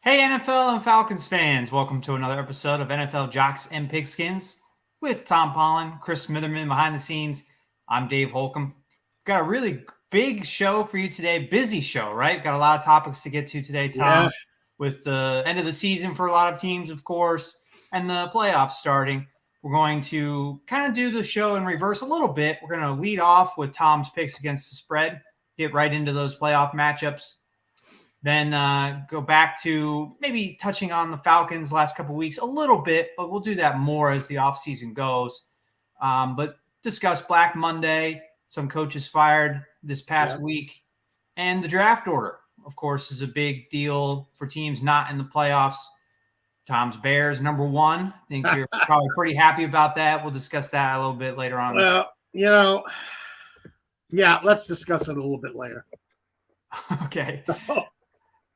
Hey, NFL and Falcons fans, welcome to another episode of NFL Jocks and Pigskins with Tom Pollen, Chris Smitherman behind the scenes. I'm Dave Holcomb. Got a really big show for you today, busy show, right? Got a lot of topics to get to today, Tom, with the end of the season for a lot of teams, of course, and the playoffs starting. We're going to kind of do the show in reverse a little bit. We're going to lead off with Tom's picks against the spread, get right into those playoff matchups. Then go back to maybe touching on the Falcons last couple of weeks a little bit, but we'll do that more as the offseason goes. But discuss Black Monday, some coaches fired this past week, and the draft order, of course, is a big deal for teams not in the playoffs. Tom's Bears, number one. I think you're probably pretty happy about that. We'll discuss that a little bit later on. Well, let's discuss it a little bit later. Okay.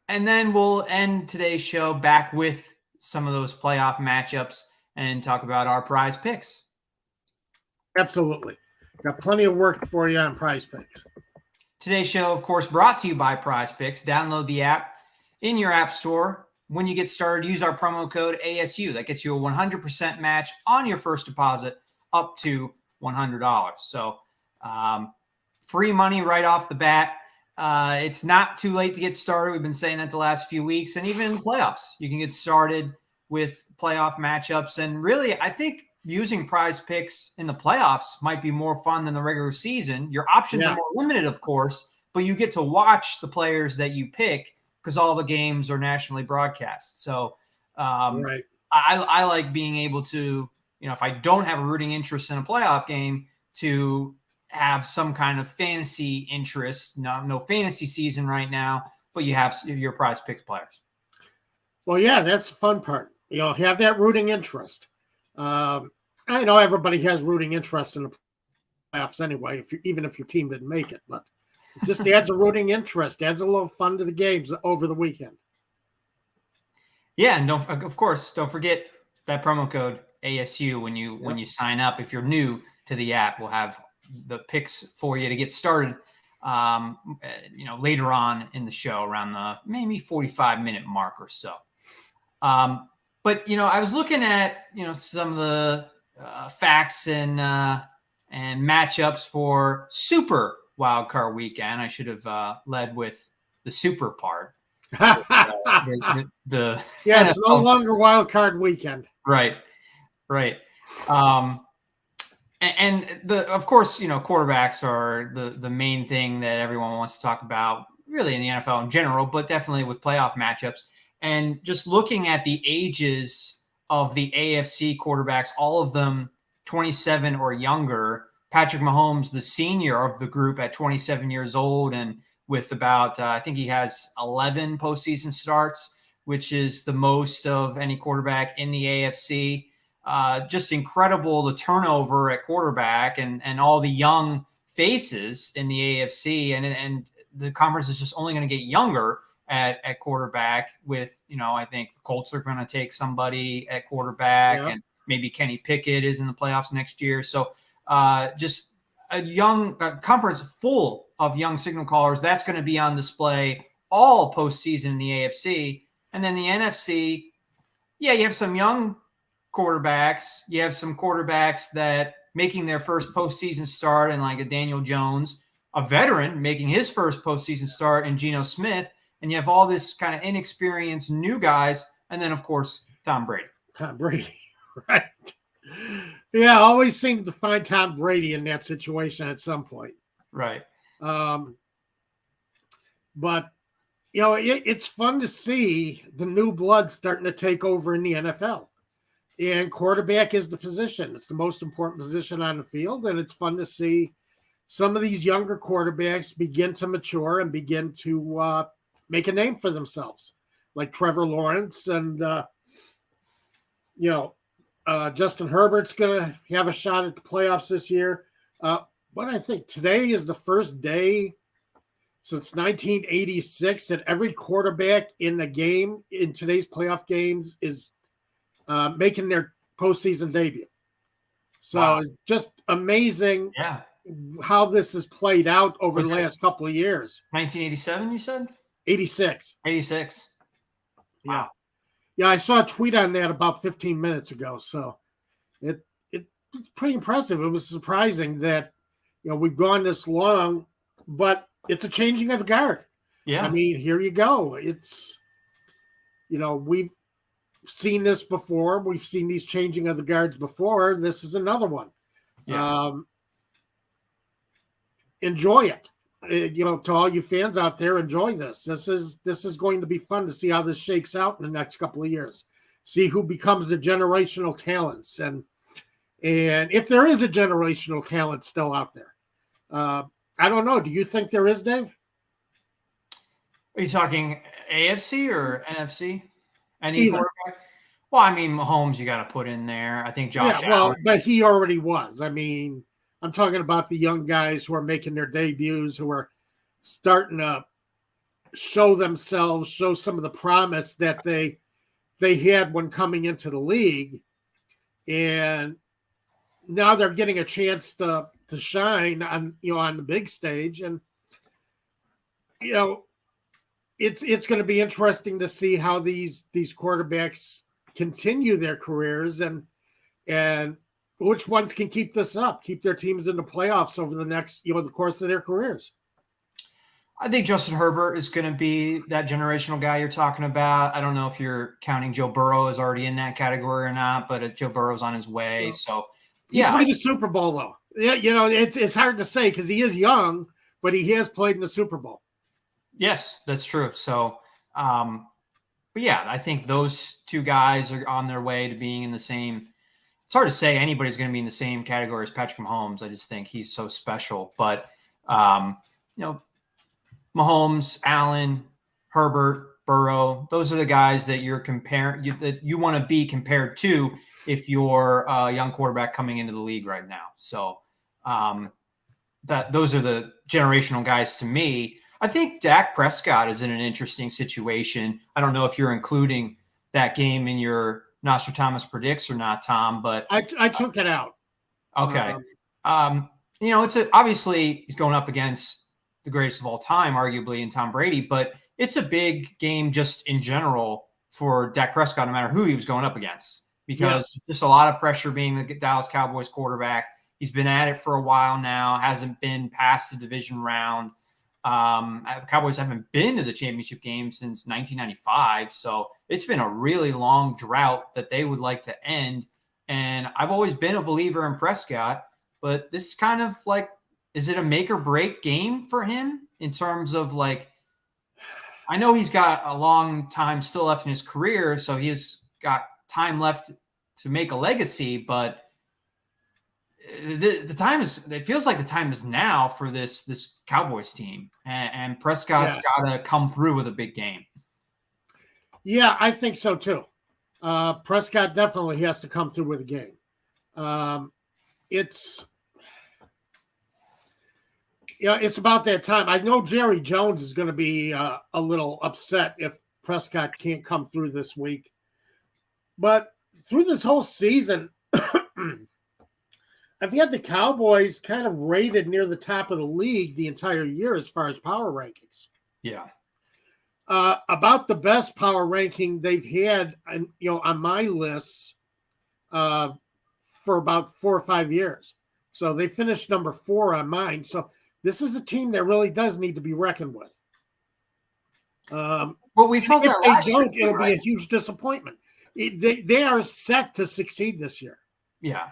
And then we'll end today's show back with some of those playoff matchups and talk about our prize picks. Absolutely. Got plenty of work for you on prize picks. Today's show, of course, brought to you by Prize Picks. Download the app in your app store. When you get started, use our promo code ASU. That gets you a 100% match on your first deposit up to $100. So free money right off the bat. It's not too late to get started. We've been saying that the last few weeks, and even in the playoffs, you can get started with playoff matchups. And really, I think using prize picks in the playoffs might be more fun than the regular season. Your options are more limited, of course, but you get to watch the players that you pick because all the games are nationally broadcast. So I like being able to, if I don't have a rooting interest in a playoff game, to have some kind of fantasy interest. No fantasy season right now, but you have your prize picks players. Well, yeah, that's the fun part. If you have that rooting interest. I know everybody has rooting interest in the playoffs anyway, even if your team didn't make it, but it just adds a rooting interest, adds a little fun to the games over the weekend. Yeah, and of course, don't forget that promo code ASU when you sign up. If you're new to the app, we'll have the picks for you to get started later on in the show around the maybe 45-minute mark or so. But I was looking at some of the facts and matchups for Super Wild Card Weekend. I should have led with the super part. It's no longer Wild Card Weekend. Right. And of course, quarterbacks are the main thing that everyone wants to talk about, really in the NFL in general, but definitely with playoff matchups. And just looking at the ages of the AFC quarterbacks, all of them 27 or younger. Patrick Mahomes, the senior of the group at 27 years old, and with about, I think he has 11 postseason starts, which is the most of any quarterback in the AFC. Just incredible, the turnover at quarterback and all the young faces in the AFC. And the conference is just only going to get younger at quarterback with, I think the Colts are going to take somebody at quarterback and maybe Kenny Pickett is in the playoffs next year. So just a young conference full of young signal callers. That's going to be on display all postseason in the AFC. And then the NFC, you have some young quarterbacks. You have some quarterbacks that making their first postseason start, and like a Daniel Jones, a veteran making his first postseason start, and Geno Smith. And you have all this kind of inexperienced new guys. And then, of course, Tom Brady. Tom Brady, right. Yeah, I always seem to find Tom Brady in that situation at some point. Right. But, it's fun to see the new blood starting to take over in the NFL. And quarterback is the position. It's the most important position on the field. And it's fun to see some of these younger quarterbacks begin to mature and begin to make a name for themselves, like Trevor Lawrence. And, Justin Herbert's going to have a shot at the playoffs this year. But I think today is the first day since 1986 that every quarterback in the game, in today's playoff games, is making their postseason debut. So It's just amazing how this has played out over the last couple of years. 1987, you said? 86. Yeah. Yeah, I saw a tweet on that about 15 minutes ago. So it's pretty impressive. It was surprising that we've gone this long, but it's a changing of the guard. I Yeah. mean, here you go. It's we've seen this before. We've seen these changing of the guards before. This is another one. Yeah. Enjoy it. To all you fans out there, enjoy this. This is going to be fun to see how this shakes out in the next couple of years. See who becomes the generational talents, and if there is a generational talent still out there. I don't know. Do you think there is, Dave? Are you talking AFC or NFC? Any Either. quarterback? Well, I mean, Mahomes, you got to put in there. I think Josh Allen. But he already was. I mean, I'm talking about the young guys who are making their debuts, who are starting to show themselves, show some of the promise that they had when coming into the league, and now they're getting a chance to shine on the big stage, and it's going to be interesting to see how these quarterbacks continue their careers and which ones can keep this up, keep their teams in the playoffs over the next, the course of their careers. I think Justin Herbert is going to be that generational guy you're talking about. I don't know if you're counting Joe Burrow as already in that category or not, but Joe Burrow's on his way. So, yeah. He played the Super Bowl, though. Yeah, it's hard to say because he is young, but he has played in the Super Bowl. Yes, that's true. So, but yeah, I think those two guys are on their way to being in the same. It's hard to say anybody's going to be in the same category as Patrick Mahomes. I just think he's so special. But, Mahomes, Allen, Herbert, Burrow, those are the guys that you're comparing, that you want to be compared to if you're a young quarterback coming into the league right now. So those are the generational guys to me. I think Dak Prescott is in an interesting situation. I don't know if you're including that game in your Nostradamus predicts or not, Tom, but I took it out. Okay. Obviously he's going up against the greatest of all time, arguably, in Tom Brady, but it's a big game just in general for Dak Prescott, no matter who he was going up against, because just a lot of pressure being the Dallas Cowboys quarterback. He's been at it for a while now, hasn't been past the division round. The Cowboys haven't been to the championship game since 1995, so it's been a really long drought that they would like to end. And I've always been a believer in Prescott, but this is kind of like, is it a make or break game for him in terms of like, I know he's got a long time still left in his career, so he's got time left to make a legacy, but the time is, it feels like the time is now for this Cowboys team, and Prescott's got to come through with a big game. Yeah, I think so too. Prescott definitely has to come through with a game. It's about that time. I know Jerry Jones is going to be a little upset if Prescott can't come through this week. But through this whole season, I've had the Cowboys kind of rated near the top of the league the entire year as far as power rankings. Yeah. About the best power ranking they've had, on my lists for about 4 or 5 years. So they finished number 4 on mine. So this is a team that really does need to be reckoned with. Well, we felt if that they last don't, year, it'll be a huge disappointment. They are set to succeed this year. Yeah.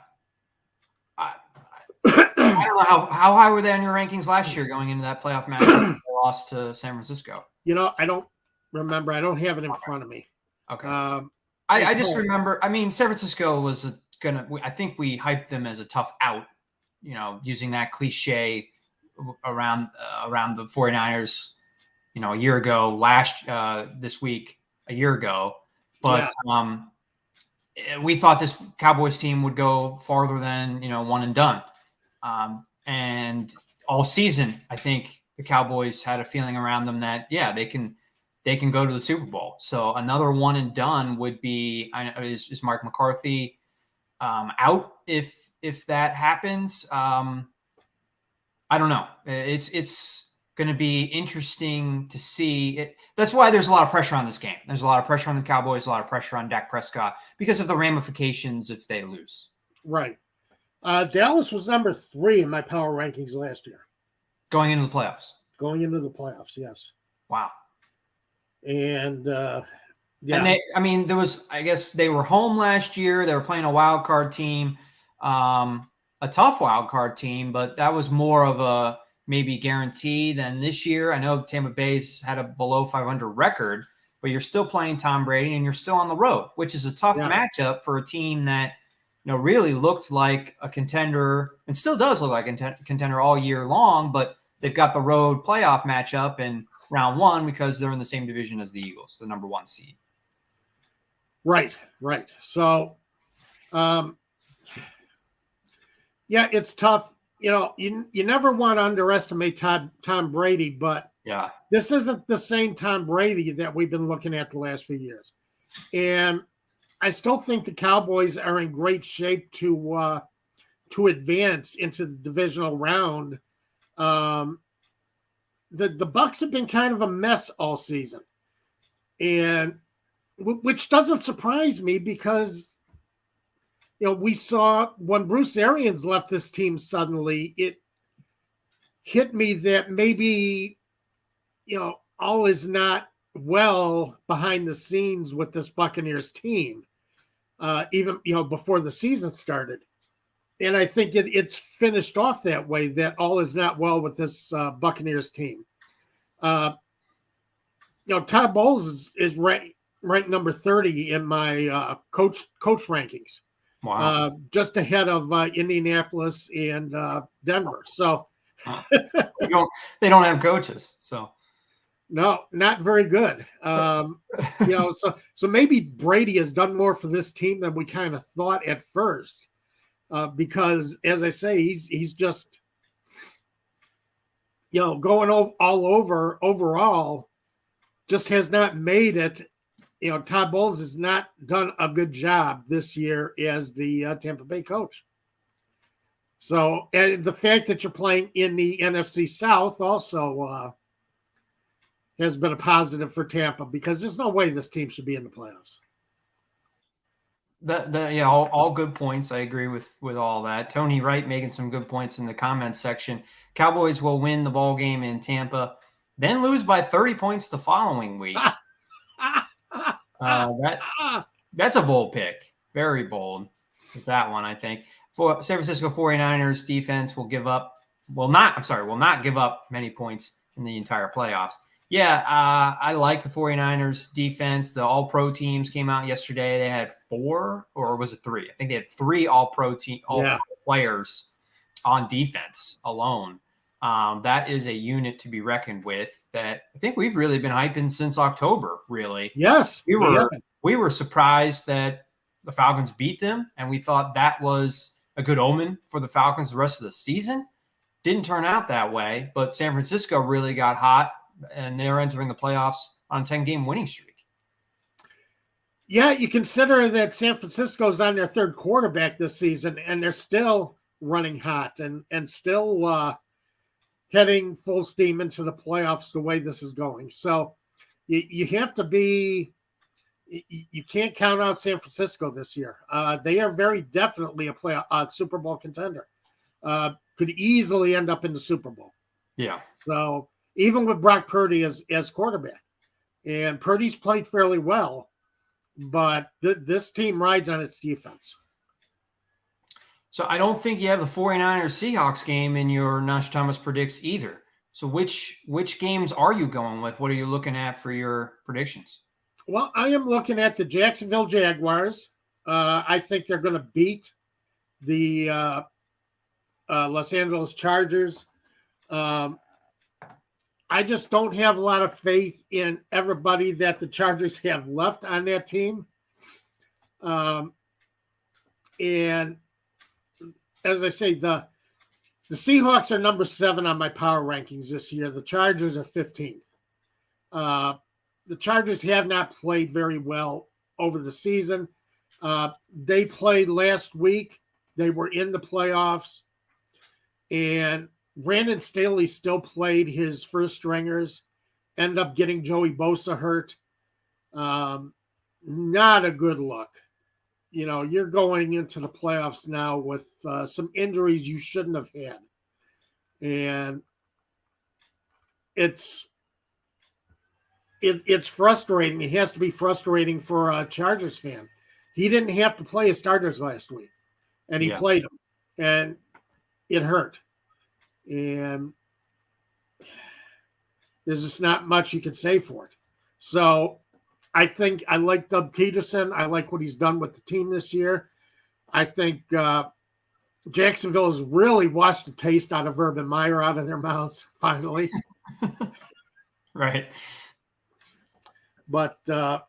I don't know how high were they on your rankings last year going into that playoff match? They lost to San Francisco. I don't remember. I don't have it in front of me. Okay. I just remember. I mean, San Francisco was I think we hyped them as a tough out. Using that cliche around the 49ers. A year ago, this week, a year ago, but we thought this Cowboys team would go farther than one and done. And all season, I think the Cowboys had a feeling around them that they can go to the Super Bowl. So another one and done would be. Is Mark McCarthy out if that happens? I don't know. It's going to be interesting to see. That's why there's a lot of pressure on this game. There's a lot of pressure on the Cowboys, a lot of pressure on Dak Prescott because of the ramifications if they lose. Right. Dallas was number 3 in my power rankings last year. Going into the playoffs. Going into the playoffs, yes. Wow. And yeah. And there was, I guess they were home last year. They were playing a wild card team, a tough wild card team, but that was more of a maybe guarantee than this year. I know Tampa Bay's had a below 500 record, but you're still playing Tom Brady and you're still on the road, which is a tough matchup for a team that, really looked like a contender and still does look like a contender all year long, but they've got the road playoff matchup in round 1 because they're in the same division as the Eagles, the number 1 seed. Right. So, it's tough. You never want to underestimate Tom Brady, but this isn't the same Tom Brady that we've been looking at the last few years. And I still think the Cowboys are in great shape to advance into the divisional round. The Bucs have been kind of a mess all season, and which doesn't surprise me because we saw when Bruce Arians left this team suddenly, it hit me that maybe all is not well behind the scenes with this Buccaneers team, even before the season started. And I think it's finished off that way, that all is not well with this Buccaneers team. Todd Bowles is ranked number 30 in my coach rankings. Wow. Just ahead of Indianapolis and Denver. So they don't have coaches. So no, not very good. So maybe Brady has done more for this team than we kind of thought at first. Because as I say, he's just, going all over overall, just has not made it. Todd Bowles has not done a good job this year as the Tampa Bay coach. So, and the fact that you're playing in the NFC South also has been a positive for Tampa, because there's no way this team should be in the playoffs. All good points. I agree with all that. Tony Wright making some good points in the comments section. Cowboys will win the ball game in Tampa, then lose by 30 points the following week. That's a bold pick. Very bold with that one, I think. For San Francisco 49ers defense will not give up many points in the entire playoffs. Yeah, I like the 49ers defense. The all-pro teams came out yesterday. They had 4, or was it 3? I think they had 3 all-pro players on defense alone. That is a unit to be reckoned with that I think we've really been hyping since October, really. Yes. We were surprised that the Falcons beat them, and we thought that was a good omen for the Falcons the rest of the season. Didn't turn out that way, but San Francisco really got hot, and they're entering the playoffs on a 10-game winning streak. Yeah, you consider that San Francisco's on their 3rd quarterback this season, and they're still running hot and still heading full steam into the playoffs the way this is going. So you have to be – you can't count out San Francisco this year. They are very definitely a Super Bowl contender. Could easily end up in the Super Bowl. Yeah. So even with Brock Purdy as quarterback, and Purdy's played fairly well, but this team rides on its defense. So I don't think you have the 49ers Seahawks game in your Nostradamus predicts either. So which games are you going with? What are you looking at for your predictions? Well, I am looking at the Jacksonville Jaguars. I think they're going to beat the Los Angeles Chargers. I just don't have a lot of faith in everybody that the Chargers have left on that team. And as I say, the Seahawks are number 7 on my power rankings this year. The Chargers are 15th. The Chargers have not played very well over the season. They played last week. They were in the playoffs. And Brandon Staley still played his first stringers, ended up getting Joey Bosa hurt. Not a good look. You're going into the playoffs now with some injuries you shouldn't have had. And it's frustrating. It has to be frustrating for a Chargers fan. He didn't have to play his starters last week, and he played them, and it hurt. And there's just not much you can say for it. So I think I like Doug Peterson. I like what he's done with the team this year. I think Jacksonville has really washed the taste out of Urban Meyer out of their mouths, finally. Right. But, let's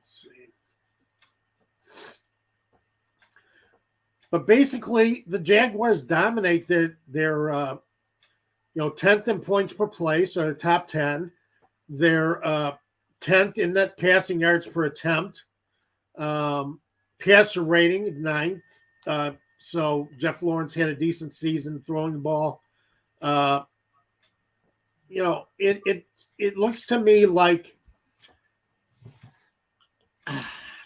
see. But basically, the Jaguars dominate their 10th in points per play, so they're top 10. They're 10th in net passing yards per attempt. Passer rating 9th. So Jeff Lawrence had a decent season throwing the ball. It looks to me like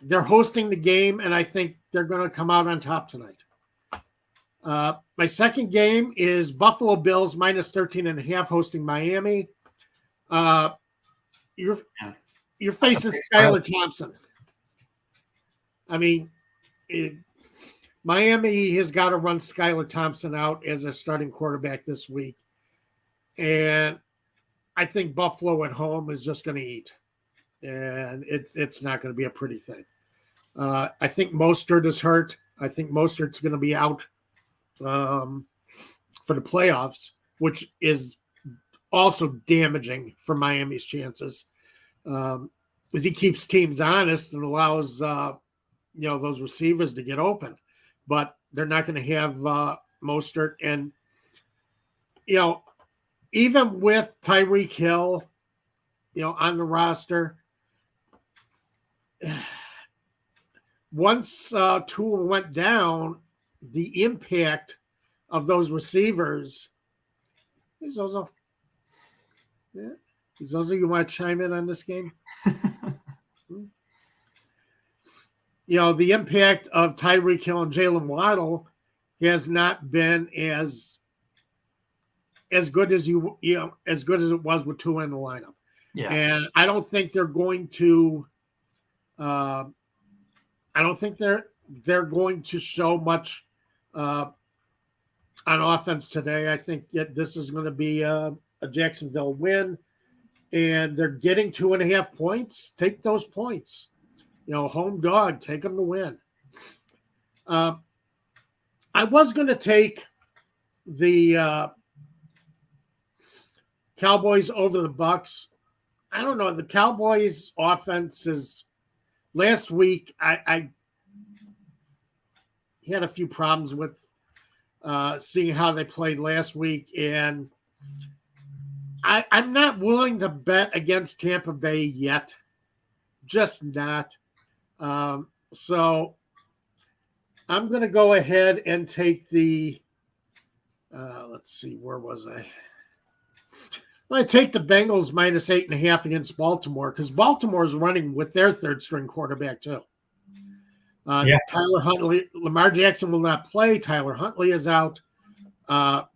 they're hosting the game, and I think they're going to come out on top tonight. My second game is Buffalo Bills minus 13.5 hosting Miami. You're facing Skylar Thompson. I mean, Miami has got to run Skylar Thompson out as a starting quarterback this week. And I think Buffalo at home is just going to eat. And it's not going to be a pretty thing. I think Mostert is hurt. I think Mostert's going to be out for the playoffs, which is also damaging for Miami's chances. Because he keeps teams honest and allows those receivers to get open. But they're not going to have Mostert. And, even with Tyreek Hill, on the roster, once Tua went down, the impact of those receivers. Hey, Zozo. Yeah. Zozo, you want to chime in on this game? The impact of Tyreek Hill and Jalen Waddle has not been as good as as good as it was with Tua in the lineup. Yeah. And I don't think they're going to I don't think they're going to show much on offense today. I think this is going to be a Jacksonville win, and they're getting 2.5 points. Take those points. Home dog, take them to win. I was going to take the Cowboys over the Bucks. I don't know. The Cowboys offense is last week. I had a few problems with seeing how they played last week, and I'm not willing to bet against Tampa Bay yet. Just not. So I'm going to go ahead and take the let's see, where was I? I take the Bengals minus 8.5 against Baltimore because Baltimore is running with their third string quarterback too. Tyler Huntley, Lamar Jackson will not play. Tyler Huntley is out.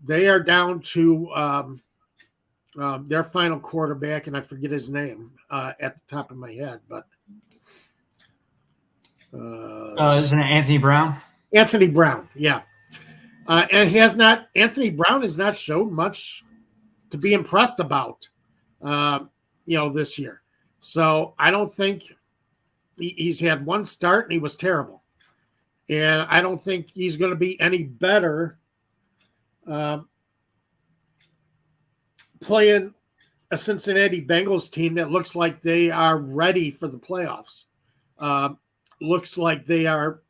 They are down to their final quarterback, and I forget his name at the top of my head, but isn't it Anthony Brown? Anthony Brown, yeah. And Anthony Brown has not shown much to be impressed about, this year. So I don't think he's had one start and he was terrible. And I don't think he's going to be any better playing a Cincinnati Bengals team that looks like they are ready for the playoffs. Looks like they're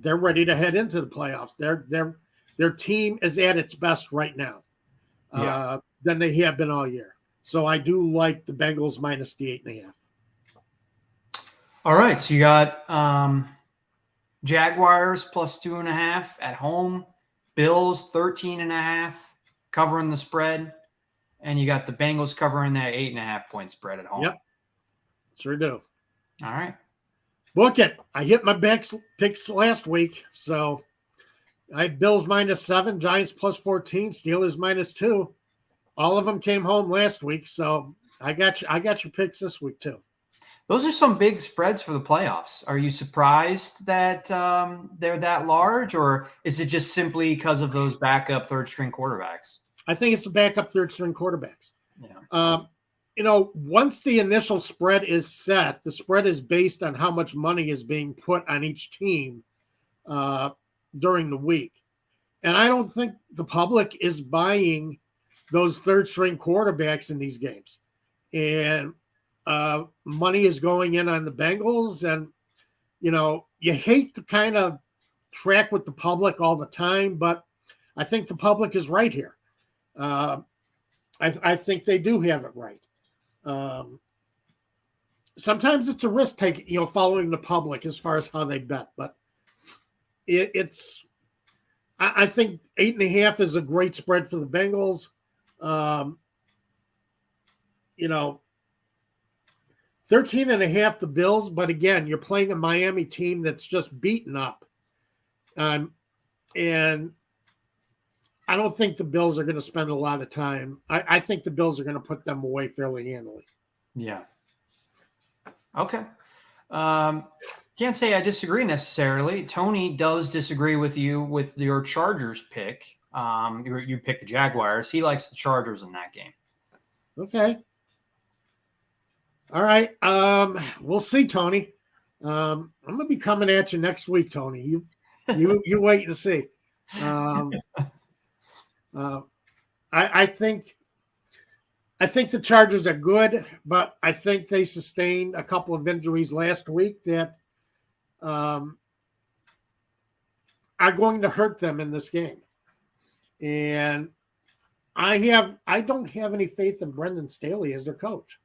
ready to head into the playoffs. Their team is at its best right now. Than they have been all year. So I do like the Bengals minus the 8.5. All right. So you got Jaguars plus 2.5 at home, Bills 13.5 covering the spread, and you got the Bengals covering that 8.5-point spread at home. Yep, sure do. All right. Book it. I hit my picks last week, so I had Bills -7, Giants +14, Steelers -2. All of them came home last week, so I got your picks this week too. Those are some big spreads for the playoffs. Are you surprised that they're that large, or is it just simply because of those backup third-string quarterbacks? I think it's the backup third-string quarterbacks. Yeah. Once the initial spread is set, the spread is based on how much money is being put on each team during the week. And I don't think the public is buying those third-string quarterbacks in these games. And money is going in on the Bengals. And, you hate to kind of track with the public all the time, but I think the public is right here. I think they do have it right. Sometimes it's a risk taking, following the public as far as how they bet, but I think 8.5 is a great spread for the Bengals. 13.5 the Bills, but again, you're playing a Miami team that's just beaten up. And I don't think the Bills are going to spend a lot of time. I think the Bills are going to put them away fairly handily. Yeah. Okay. Can't say I disagree necessarily. Tony does disagree with you with your Chargers pick. You picked the Jaguars. He likes the Chargers in that game. Okay. All right. We'll see, Tony. I'm going to be coming at you next week, Tony. You wait and see. I think the Chargers are good, but I think they sustained a couple of injuries last week that are going to hurt them in this game. And I don't have any faith in Brendan Staley as their coach.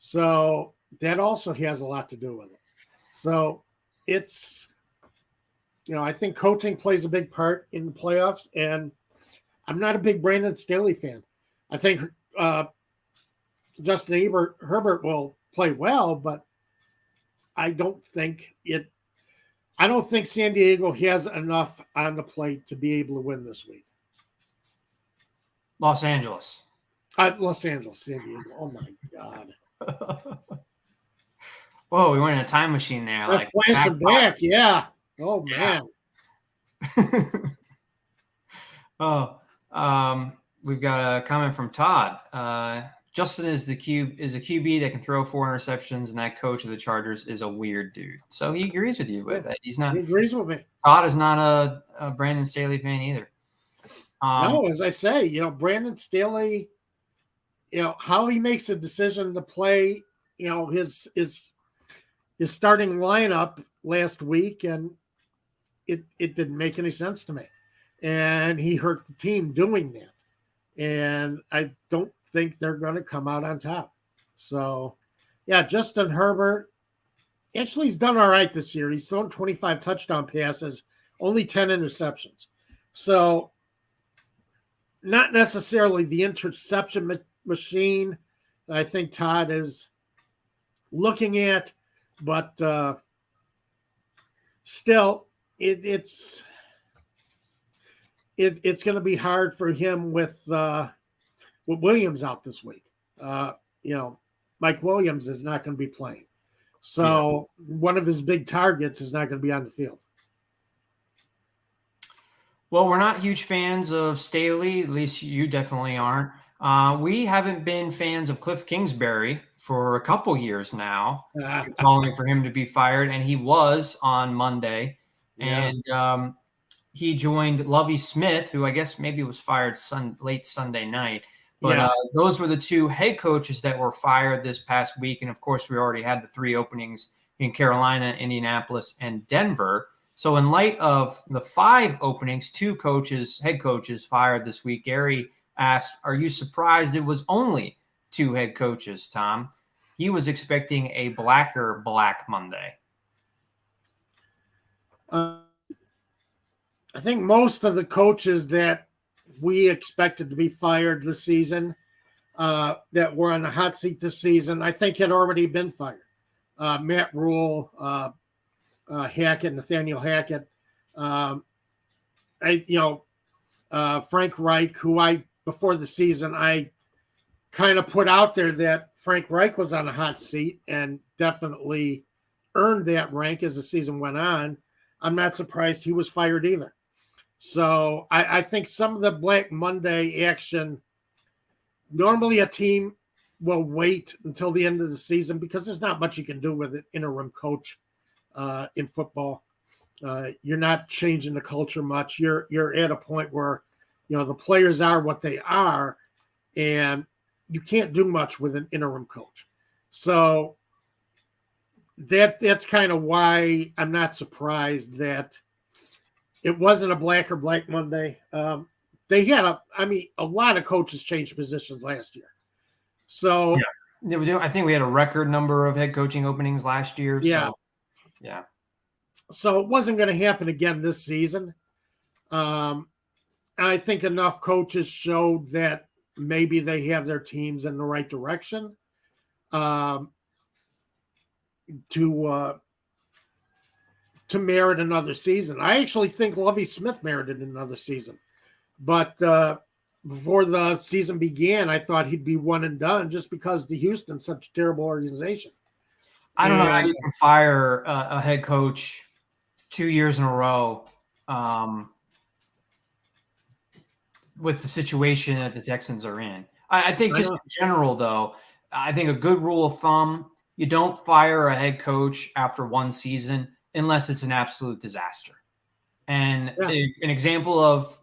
So that also has a lot to do with it. So it's, I think coaching plays a big part in the playoffs, and I'm not a big Brandon Staley fan. I think Justin Herbert will play well, but I don't think San Diego has enough on the plate to be able to win this week. Los Angeles. Los Angeles, San Diego. Oh my God. Whoa, we went in a time machine there. Like flashing back, yeah. Oh man. We've got a comment from Todd. Justin is a QB that can throw 4 interceptions, and that coach of the Chargers is a weird dude. So he agrees with you with that. He agrees with me. Todd is not a Brandon Staley fan either. No, as I say, Brandon Staley, how he makes a decision to play, his starting lineup last week, and it didn't make any sense to me. And he hurt the team doing that. And I don't think they're going to come out on top. So, yeah, Justin Herbert, actually, he's done all right this year. He's thrown 25 touchdown passes, only 10 interceptions. So, not necessarily the interception machine I think Todd is looking at, but still, it's going to be hard for him with Williams out this week. Mike Williams is not going to be playing. So one of his big targets is not going to be on the field. Well, we're not huge fans of Staley. At least you definitely aren't. We haven't been fans of Cliff Kingsbury for a couple years now, calling for him to be fired, and he was on Monday. Yeah. And he joined Lovie Smith, who I guess maybe was fired late Sunday night. But those were the two head coaches that were fired this past week. And, of course, we already had the 3 openings in Carolina, Indianapolis, and Denver. So in light of the 5 openings, 2 head coaches fired this week, Gary asked, are you surprised it was only 2 head coaches, Tom? He was expecting a blacker Black Monday. I think most of the coaches that we expected to be fired this season, that were on the hot seat this season, I think had already been fired. Matt Rule, Hackett, Nathaniel Hackett, um, Frank Reich, who before the season I kind of put out there that Frank Reich was on a hot seat and definitely earned that rank as the season went on. I'm not surprised he was fired either. So I think some of the Black Monday action, normally a team will wait until the end of the season because there's not much you can do with an interim coach in football. You're not changing the culture much. You're at a point where the players are what they are, and you can't do much with an interim coach. So that's kind of why I'm not surprised that it wasn't a Black Monday. They had a lot of coaches changed positions last year. So yeah, I think we had a record number of head coaching openings last year. Yeah. So, yeah. So it wasn't going to happen again this season. I think enough coaches showed that maybe they have their teams in the right direction to merit another season. I actually think Lovie Smith merited another season. But before the season began, I thought he'd be one and done just because the Houston's such a terrible organization. I don't know how you can fire a head coach 2 years in a row with the situation that the Texans are in. I think just in general, though, I think a good rule of thumb, you don't fire a head coach after one season unless it's an absolute disaster. And an example of,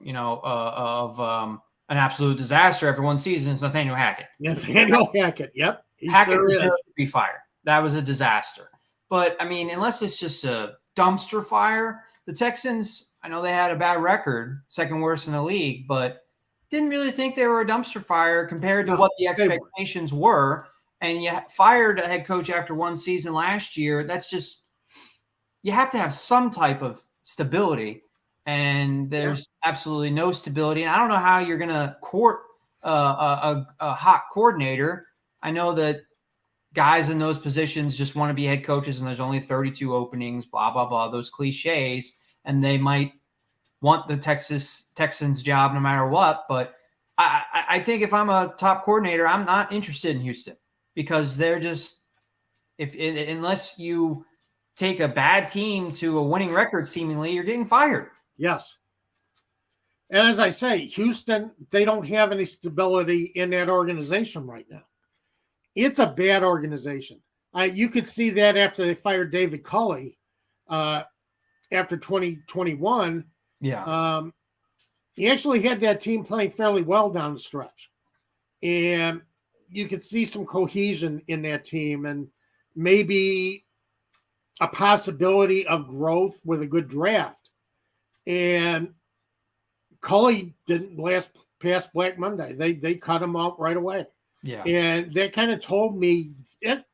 an absolute disaster after one season is Nathaniel Hackett. Nathaniel Hackett, yep. Hackett deserved to be fired. That was a disaster. But, I mean, unless it's just a dumpster fire, the Texans, I know they had a bad record, second worst in the league, but didn't really think they were a dumpster fire compared to what the expectations were. And you fired a head coach after one season last year. That's just – you have to have some type of stability, and there's absolutely no stability. And I don't know how you're going to court a hot coordinator. I know that guys in those positions just want to be head coaches, and there's only 32 openings, blah, blah, blah, those cliches, and they might want the Texans job no matter what. But I think if I'm a top coordinator, I'm not interested in Houston because they're just unless you take a bad team to a winning record, seemingly, you're getting fired. Yes. And as I say, Houston, they don't have any stability in that organization right now. It's a bad organization. You could see that after they fired David Culley after 2021. Yeah. He actually had that team playing fairly well down the stretch. And you could see some cohesion in that team and maybe a possibility of growth with a good draft. And Culley didn't last past Black Monday. They cut him out right away. Yeah. And that kind of told me it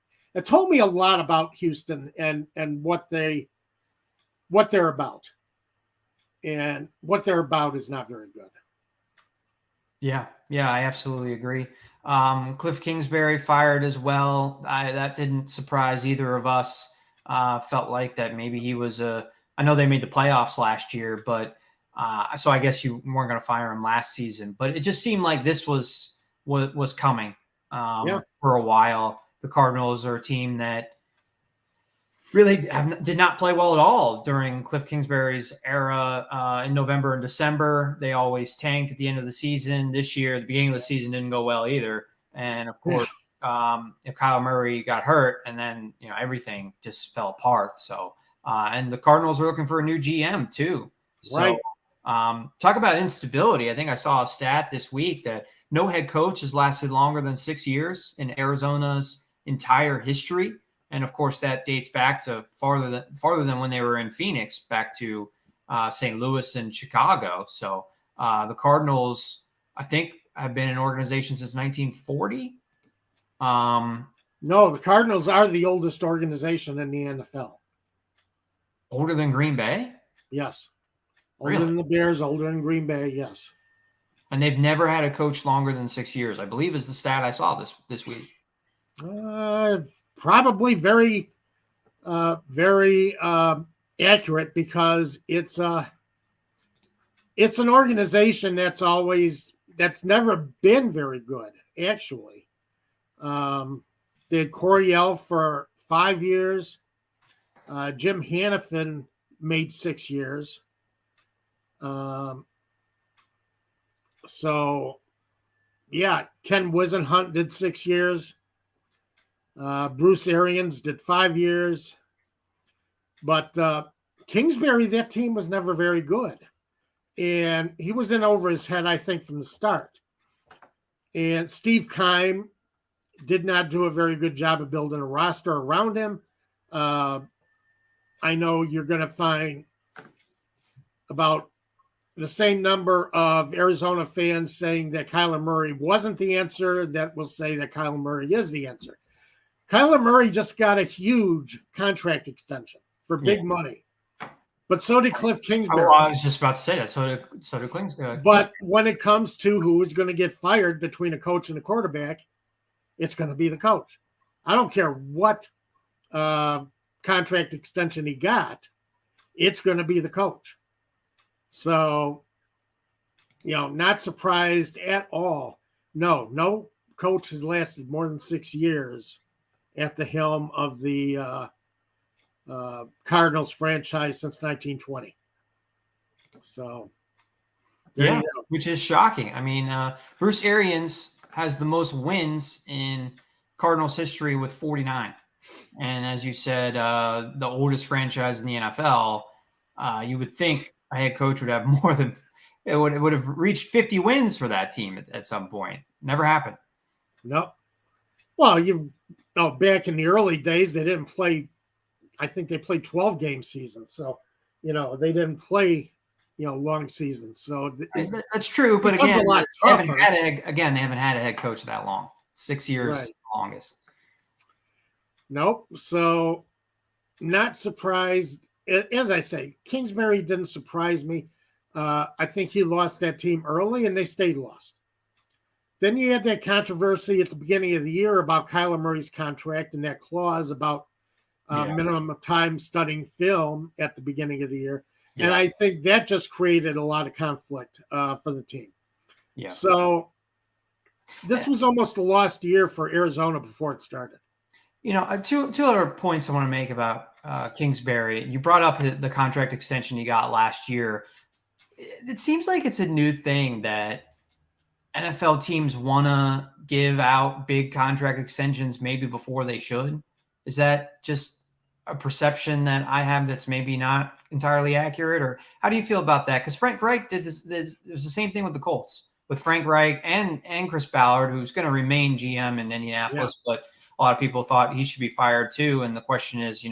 told me a lot about Houston and what they're about. And what they're about is not very good. Yeah, I absolutely agree. Cliff Kingsbury fired as well. That didn't surprise either of us. Felt like that maybe he was I know they made the playoffs last year, but so I guess you weren't going to fire him last season. But it just seemed like this was coming for a while. The Cardinals are a team that really did not play well at all during Cliff Kingsbury's era in November and December. They always tanked at the end of the season. This year, the beginning of the season didn't go well either. And, of course, Kyle Murray got hurt, and then everything just fell apart. So, and the Cardinals are looking for a new GM too. So, talk about instability. I think I saw a stat this week that no head coach has lasted longer than 6 years in Arizona's entire history. And of course, that dates back to farther than when they were in Phoenix, back to St. Louis and Chicago. So the Cardinals, I think, have been an organization since 1940. No, the Cardinals are the oldest organization in the NFL. Older than Green Bay? Yes. Older Really? than the Bears, older than Green Bay, yes. And they've never had a coach longer than 6 years, I believe, is the stat I saw this week. Probably very, very accurate because it's an organization that's never been very good, actually. They had Coryell for 5 years. Jim Hannafin made 6 years. So, yeah, Ken Wisenhunt did 6 years. Bruce Arians did 5 years. But Kingsbury, that team was never very good. And he was in over his head, I think, from the start. And Steve Keim did not do a very good job of building a roster around him. I know you're going to find about the same number of Arizona fans saying that Kyler Murray wasn't the answer that will say that Kyler Murray is the answer. Kyler Murray just got a huge contract extension for big money. But so did Cliff Kingsbury. Oh, I was just about to say that. So did Kingsbury. But when it comes to who is going to get fired between a coach and a quarterback, it's going to be the coach. I don't care what contract extension he got. It's going to be the coach. So, not surprised at all. No coach has lasted more than 6 years at the helm of the Cardinals franchise since 1920. So, yeah, which is shocking. I mean, Bruce Arians has the most wins in Cardinals history with 49. And as you said, the oldest franchise in the NFL, you would think a head coach would have more than it would have reached 50 wins for that team at some point. Never happened. No. Well, back in the early days, they didn't play. I think they played 12 game seasons. So, they didn't play, long seasons. So that's true. But again, they haven't had a head coach that long. 6 years, right. Longest. Nope. So not surprised. As I say, Kingsbury didn't surprise me. I think he lost that team early and they stayed lost. Then you had that controversy at the beginning of the year about Kyler Murray's contract and that clause about minimum time studying film at the beginning of the year. Yeah. And I think that just created a lot of conflict for the team. Yeah. So this was almost a lost year for Arizona before it started. Two other points I want to make about Kingsbury. You brought up the contract extension he got last year. It seems like it's a new thing that NFL teams want to give out big contract extensions maybe before they should. Is that just a perception that I have that's maybe not entirely accurate? Or how do you feel about that? Because Frank Reich did this. It was the same thing with the Colts, with Frank Reich and Chris Ballard, who's going to remain GM in Indianapolis, but a lot of people thought he should be fired too. And the question is, do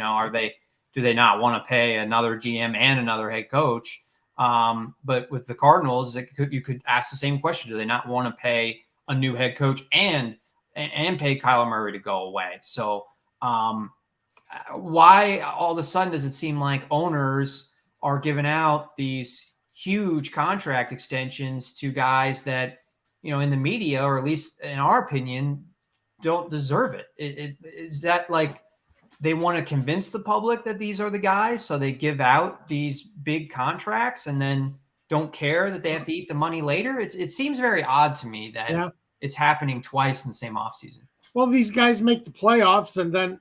they not want to pay another GM and another head coach? But with the Cardinals, you could ask the same question. Do they not want to pay a new head coach and pay Kyler Murray to go away? So why all of a sudden does it seem like owners are giving out these huge contract extensions to guys that, in the media, or at least in our opinion, don't deserve it? Is that like they want to convince the public that these are the guys, so they give out these big contracts and then don't care that they have to eat the money later? It seems very odd to me that it's happening twice in the same offseason. Well, these guys make the playoffs, and then,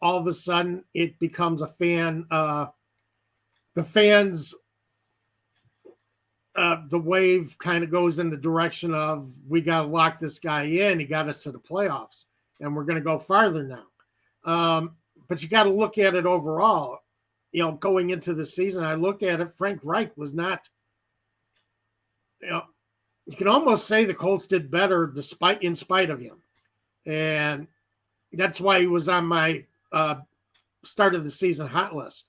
all of a sudden it becomes a fan. The fans, the wave kind of goes in the direction of, we got to lock this guy in. He got us to the playoffs, and we're going to go farther now. But you got to look at it overall. Going into the season, I looked at it. Frank Reich was not, you can almost say the Colts did better in spite of him. And that's why he was on my start of the season hot list,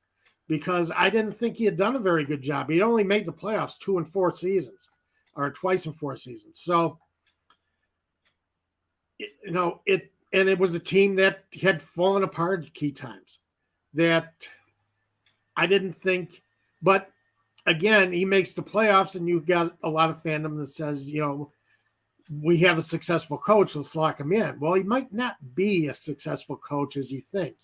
because I didn't think he had done a very good job. He only made the playoffs 2 in 4 seasons, or twice in 4 seasons. So, it was a team that had fallen apart at key times that I didn't think, but again, he makes the playoffs, and you've got a lot of fandom that says, we have a successful coach, let's lock him in. Well, he might not be a successful coach as you think.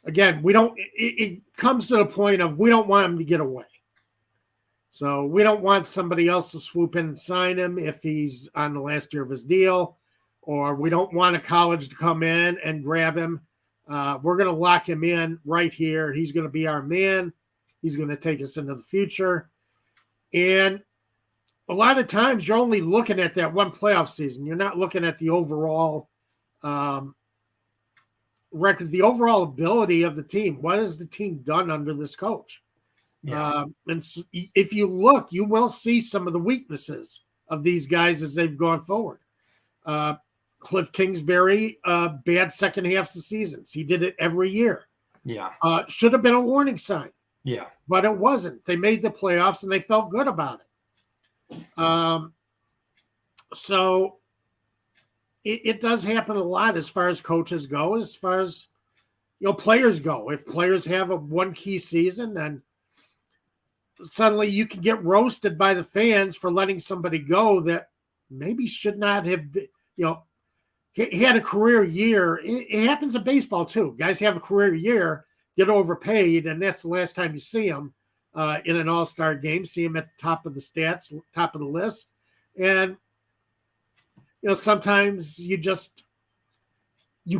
Again, it comes to the point of we don't want him to get away. So we don't want somebody else to swoop in and sign him if he's on the last year of his deal, or we don't want a college to come in and grab him. We're going to lock him in right here. He's going to be our man. He's going to take us into the future. And a lot of times you're only looking at that one playoff season. You're not looking at the overall record, the overall ability of the team. What has the team done under this coach? Yeah. And if you look, you will see some of the weaknesses of these guys as they've gone forward. Cliff Kingsbury, bad second halves of seasons. He did it every year. Yeah. Should have been a warning sign. Yeah. But it wasn't. They made the playoffs and they felt good about it. So it does happen a lot as far as coaches go, as far as players go. If players have a one key season, then suddenly you can get roasted by the fans for letting somebody go that maybe should not have been, he had a career year. It happens in baseball too. Guys have a career year, get overpaid, and that's the last time you see them in an all-star game. See them at the top of the stats, top of the list. And, sometimes you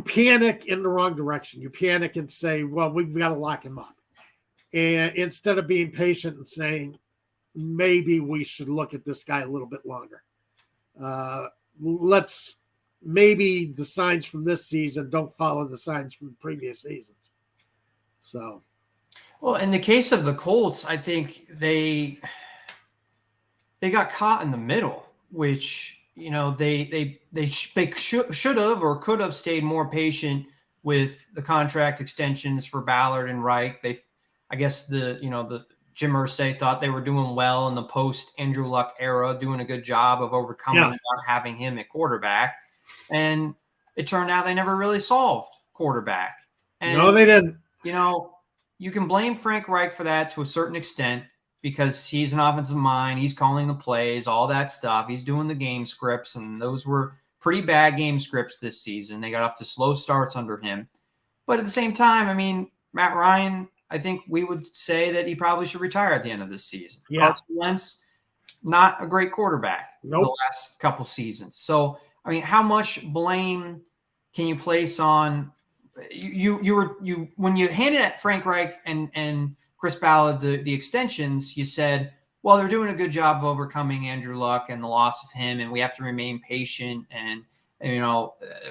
panic in the wrong direction. You panic and say, well, we've got to lock him up. And instead of being patient and saying, maybe we should look at this guy a little bit longer. Maybe the signs from this season don't follow the signs from the previous seasons. So, well, in the case of the Colts, I think they got caught in the middle, which they should have or could have stayed more patient with the contract extensions for Ballard and Reich. I guess the Jim Irsay thought they were doing well in the post Andrew Luck era, doing a good job of overcoming not having him at quarterback. And it turned out they never really solved quarterback. And, no, they didn't. You can blame Frank Reich for that to a certain extent because he's an offensive mind. He's calling the plays, all that stuff. He's doing the game scripts, and those were pretty bad game scripts this season. They got off to slow starts under him. But at the same time, I mean, Matt Ryan, I think we would say that he probably should retire at the end of this season. Yeah. Carson Wentz, not a great quarterback the last couple seasons. So, I mean, how much blame can you place on you when you handed at Frank Reich and Chris Ballard the extensions? You said, well, they're doing a good job of overcoming Andrew Luck and the loss of him, and we have to remain patient. And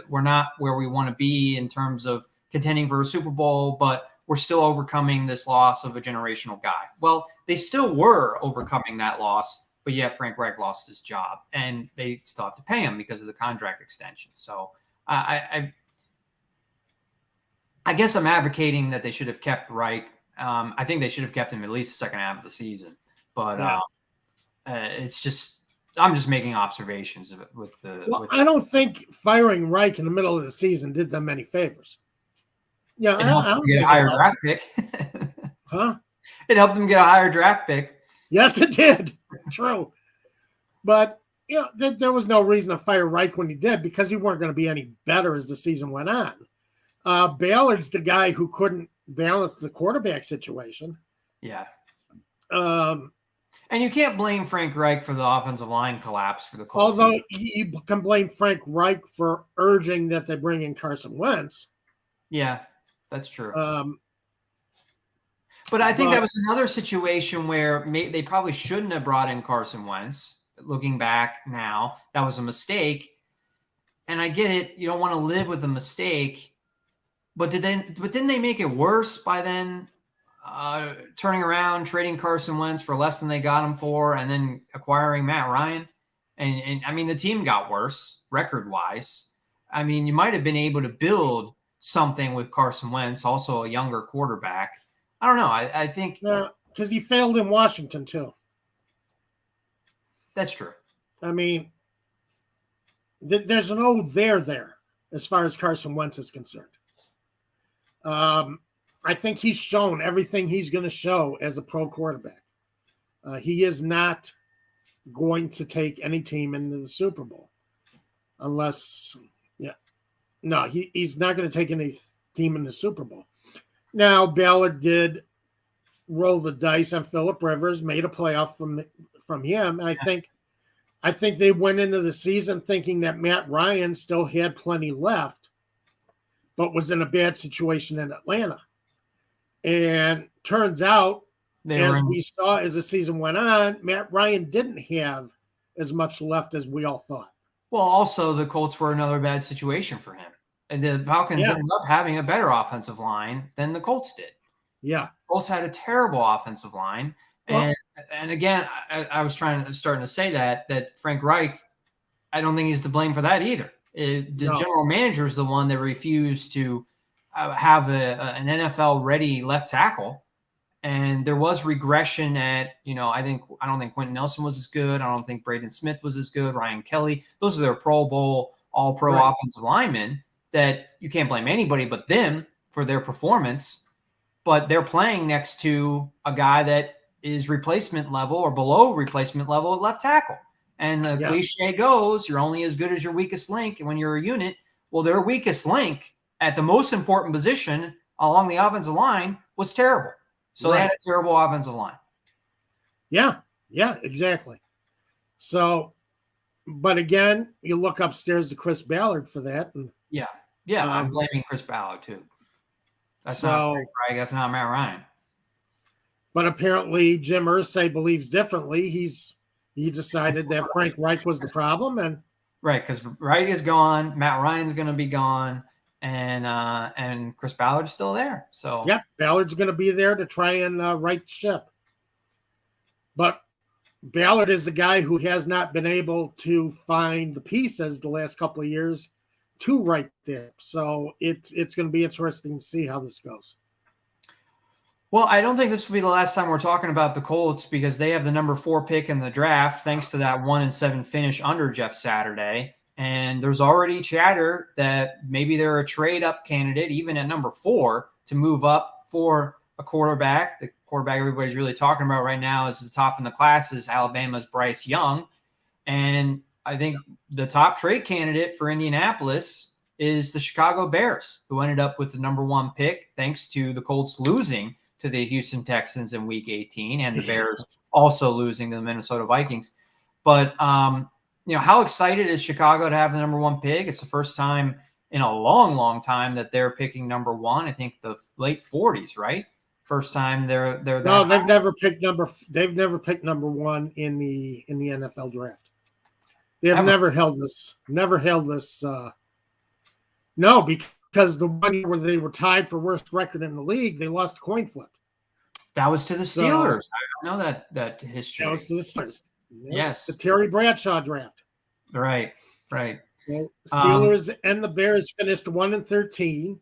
we're not where we want to be in terms of contending for a Super Bowl, but we're still overcoming this loss of a generational guy. Well, they still were overcoming that loss, but yet Frank Reich lost his job, and they still have to pay him because of the contract extension. So I guess I'm advocating that they should have kept Reich. I think they should have kept him at least the second half of the season. But it's just I'm just making observations of it with the. Well, I don't think firing Reich in the middle of the season did them any favors. Yeah, it helped them get a higher draft pick. Huh? It helped them get a higher draft pick. Yes, it did. True. But, there was no reason to fire Reich when he did because he weren't going to be any better as the season went on. Ballard's the guy who couldn't balance the quarterback situation. Yeah. And you can't blame Frank Reich for the offensive line collapse for the Colts. Although you can blame Frank Reich for urging that they bring in Carson Wentz. Yeah, that's true. But I think that was another situation where they probably shouldn't have brought in Carson Wentz. Looking back now, that was a mistake. And I get it. You don't want to live with a mistake. But didn't they make it worse by then turning around, trading Carson Wentz for less than they got him for, and then acquiring Matt Ryan? And I mean, the team got worse record-wise. I mean, you might have been able to build something with Carson Wentz, also a younger quarterback. I don't know. I think because he failed in Washington too. That's true. I mean, there's no there as far as Carson Wentz is concerned. I think he's shown everything he's going to show as a pro quarterback. He is not going to take any team into the Super Bowl unless, yeah, no, he's not going to take any team in the Super Bowl. Now, Ballard did roll the dice on Phillip Rivers, made a playoff from him. And I think they went into the season thinking that Matt Ryan still had plenty left, but was in a bad situation in Atlanta. And turns out, we saw as the season went on, Matt Ryan didn't have as much left as we all thought. Well, also the Colts were another bad situation for him. And the Falcons ended up having a better offensive line than the Colts did. Yeah. Colts had a terrible offensive line. And again, I was starting to say that Frank Reich, I don't think he's to blame for that either. General manager is the one that refused to have an NFL-ready left tackle. And there was regression at, I don't think Quentin Nelson was as good. I don't think Braden Smith was as good. Ryan Kelly. Those are their Pro Bowl, all-pro offensive linemen that you can't blame anybody but them for their performance. But they're playing next to a guy that is replacement level or below replacement level at left tackle. And the cliche goes, you're only as good as your weakest link. And when you're a unit, well, their weakest link at the most important position along the offensive line was terrible. So they had a terrible offensive line. Yeah, exactly. So, but again, you look upstairs to Chris Ballard for that. And, I'm blaming Chris Ballard too. That's not Frank Reich. That's not Matt Ryan. But apparently Jim Irsay believes differently. He decided that Frank Reich was the problem. And because Reich is gone. Matt Ryan's going to be gone. And Chris Ballard's still there. So Ballard's going to be there to try and right the ship. But Ballard is the guy who has not been able to find the pieces the last couple of years to right there. So it's going to be interesting to see how this goes. Well, I don't think this will be the last time we're talking about the Colts because they have the number 4 pick in the draft thanks to that 1-7 finish under Jeff Saturday. And there's already chatter that maybe they're a trade-up candidate, even at number 4, to move up for a quarterback. The quarterback everybody's really talking about right now is the top in the class is Alabama's Bryce Young. And I think the top trade candidate for Indianapolis is the Chicago Bears, who ended up with the number 1 pick thanks to the Colts losing to the Houston Texans in Week 18 and the Bears also losing to the Minnesota Vikings. But how excited is Chicago to have the number 1 pick? It's the first time in a long, long time that they're picking number 1. I think the late 40s, right? First time they're no, they've never picked number 1 in the NFL draft. They have never held this. No, because the one year where they were tied for worst record in the league, they lost a coin flip. That was to the Steelers. I know that history. That was to the Steelers. Yes. The Terry Bradshaw draft. Right. Well, Steelers and the Bears finished 1-13,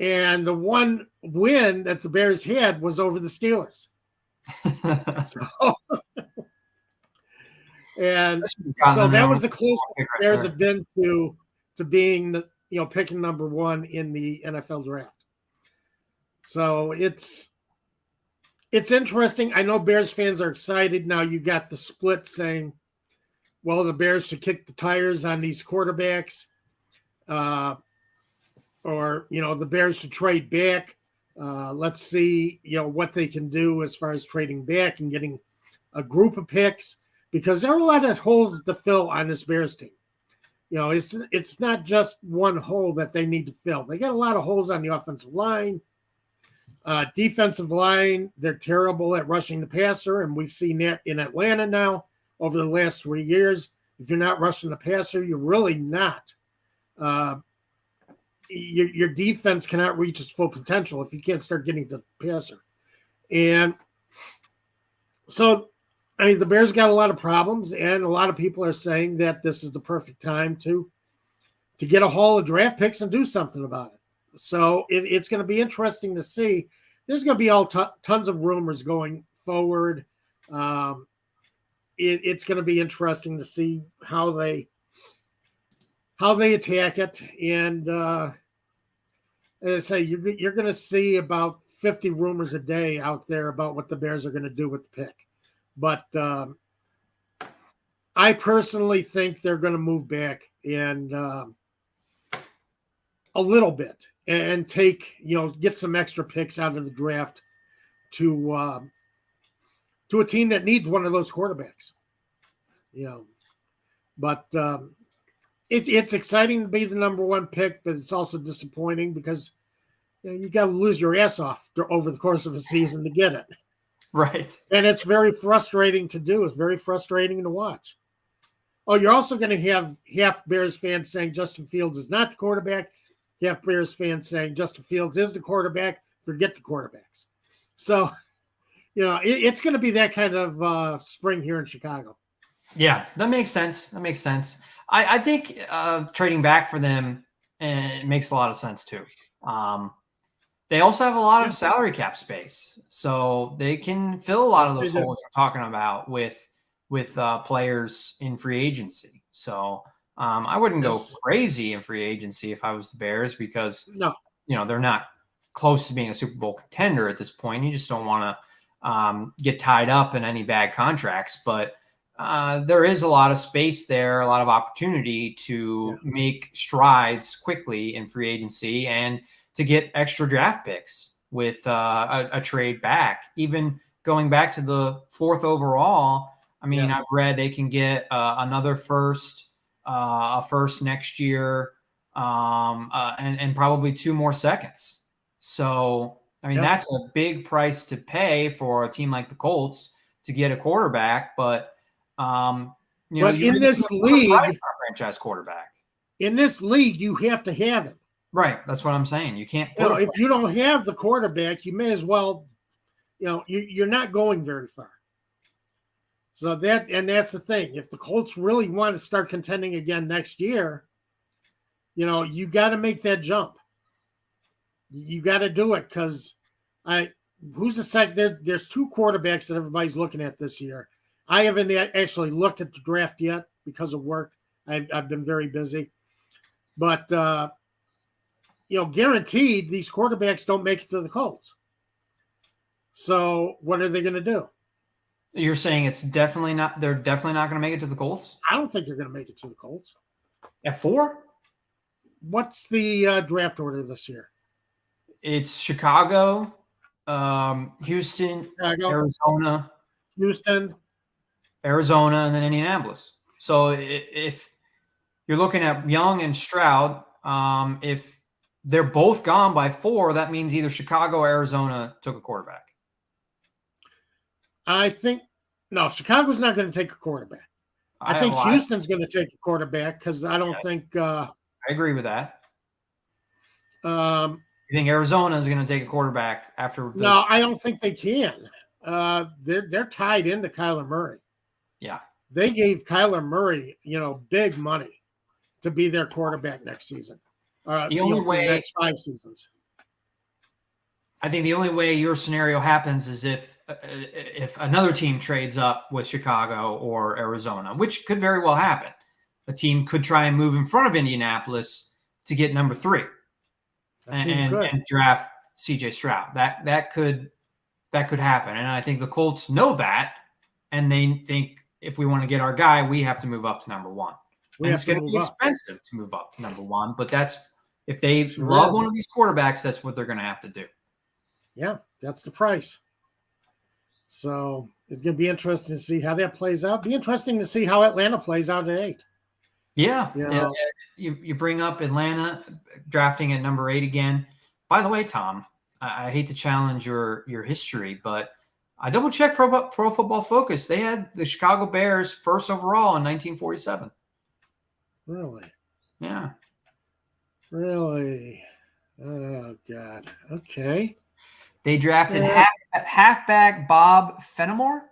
and the one win that the Bears had was over the Steelers. And so that was the closest the Bears have been to being picking number 1 in the NFL draft. So it's interesting. I know Bears fans are excited. Now you got the split saying, well, the Bears should kick the tires on these quarterbacks. Or, the Bears should trade back. Let's see, what they can do as far as trading back and getting a group of picks, because there are a lot of holes to fill on this Bears team. It's not just one hole that they need to fill. They got a lot of holes on the offensive line. Defensive line, they're terrible at rushing the passer, and we've seen that in Atlanta now over the last 3 years. If you're not rushing the passer, you're really not. Your defense cannot reach its full potential if you can't start getting the passer. And so, the Bears got a lot of problems, and a lot of people are saying that this is the perfect time to get a haul of draft picks and do something about it. So it's going to be interesting to see. There's going to be tons of rumors going forward. It's going to be interesting to see how they attack it. And As I say, you're going to see about 50 rumors a day out there about what the Bears are going to do with the pick. But I personally think they're going to move back and a little bit and take, get some extra picks out of the draft to a team that needs one of those quarterbacks. But it's exciting to be the number one pick, but it's also disappointing because you got to lose your ass off over the course of a season to get it. Right. And it's very frustrating to do. It's very frustrating to watch. Oh, you're also going to have half Bears fans saying Justin Fields is not the quarterback. Half Bears fans saying Justin Fields is the quarterback. Forget the quarterbacks. So, it's going to be that kind of spring here in Chicago. Yeah, that makes sense. I think trading back for them it makes a lot of sense too. They also have a lot of salary cap space, so they can fill a lot of those holes you're talking about with players in free agency. So I wouldn't go crazy in free agency if I was the Bears because they're not close to being a Super Bowl contender at this point. You just don't want to get tied up in any bad contracts, but there is a lot of space there, a lot of opportunity to make strides quickly in free agency and to get extra draft picks with a trade back. Even going back to the 4th overall, I've read they can get another first, a first next year, and probably 2 more seconds. So, that's a big price to pay for a team like the Colts to get a quarterback, but in this league, a franchise quarterback. In this league, you have to have him. Right. That's what I'm saying. You can't if you don't have the quarterback, you may as well, you're not going very far. So that's the thing. If the Colts really want to start contending again next year, you got to make that jump. You got to do it because who's the second? There's 2 quarterbacks that everybody's looking at this year. I haven't actually looked at the draft yet because of work. I've been very busy. But, guaranteed these quarterbacks don't make it to the Colts. So what are they going to do? You're saying they're definitely not going to make it to the Colts? I don't think they're going to make it to the Colts. At 4? What's the draft order this year? It's Chicago, Houston, Arizona. Arizona, and then Indianapolis. So if you're looking at Young and Stroud, if they're both gone by 4, that means either Chicago or Arizona took a quarterback. I think Chicago's not going to take a quarterback. I think Houston's going to take a quarterback because I don't think. I agree with that. You think Arizona is going to take a quarterback after? No, I don't think they can. They're tied into Kyler Murray. Yeah, they gave Kyler Murray, big money to be their quarterback next season. The only way the next 5 seasons. I think the only way your scenario happens is if another team trades up with Chicago or Arizona, which could very well happen. A team could try and move in front of Indianapolis to get number 3 and draft CJ Stroud. That could happen. And I think the Colts know that, and they think if we want to get our guy, we have to move up to number 1. And it's going to be expensive to move up to number 1, but if they love one of these quarterbacks, that's what they're going to have to do. Yeah, that's the price. So it's going to be interesting to see how that plays out. Be interesting to see how Atlanta plays out at 8. Yeah. You bring up Atlanta drafting at number 8 again. By the way, Tom, I hate to challenge your history, but I double-checked Pro Football Focus. They had the Chicago Bears first overall in 1947. Really? Yeah. Really? Oh, God. Okay. They drafted halfback Bob Fenimore.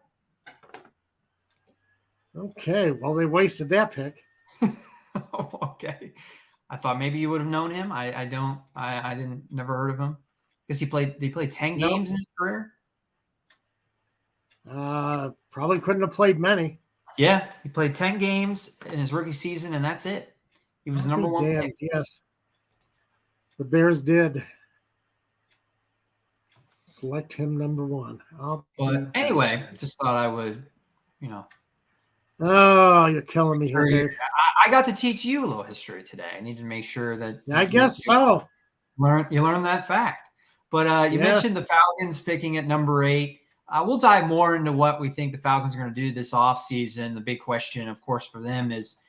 Okay. Well, they wasted that pick. Okay. I thought maybe you would have known him. I didn't never heard of him. Because he played 10 games in his career. Probably couldn't have played many. Yeah, he played 10 games in his rookie season, and that's it. He was the number 1 pick. Yes. The Bears did. Select him number 1. But anyway, just thought I would, you know. Oh, you're killing me here, Dave. I got to teach you a little history today. I need to make sure that I guess so. You learn that fact. But you mentioned the Falcons picking at number 8. We'll dive more into what we think the Falcons are going to do this offseason. The big question, of course, for them is,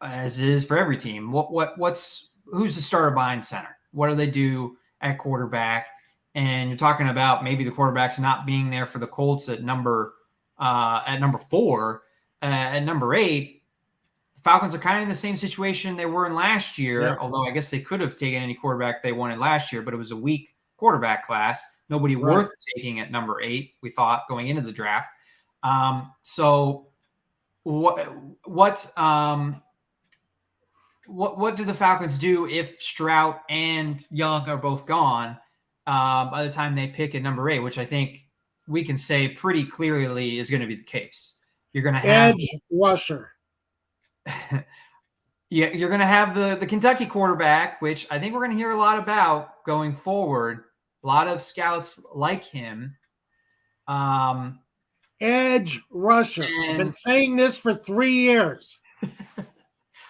as it is for every team, who's the starter behind center? What do they do at quarterback? And you're talking about maybe the quarterbacks not being there for the Colts at number 4, at number 8. The Falcons are kind of in the same situation they were in last year, although I guess they could have taken any quarterback they wanted last year, but it was a weak quarterback class. Nobody worth taking at number 8, we thought, going into the draft. So what do the Falcons do if Stroud and Young are both gone by the time they pick at number 8, which I think we can say pretty clearly is going to be the case? You're going to have edge rusher. Yeah, you're going to have the Kentucky quarterback, which I think we're going to hear a lot about going forward. A lot of scouts like him. Edge rusher. I've been saying this for 3 years.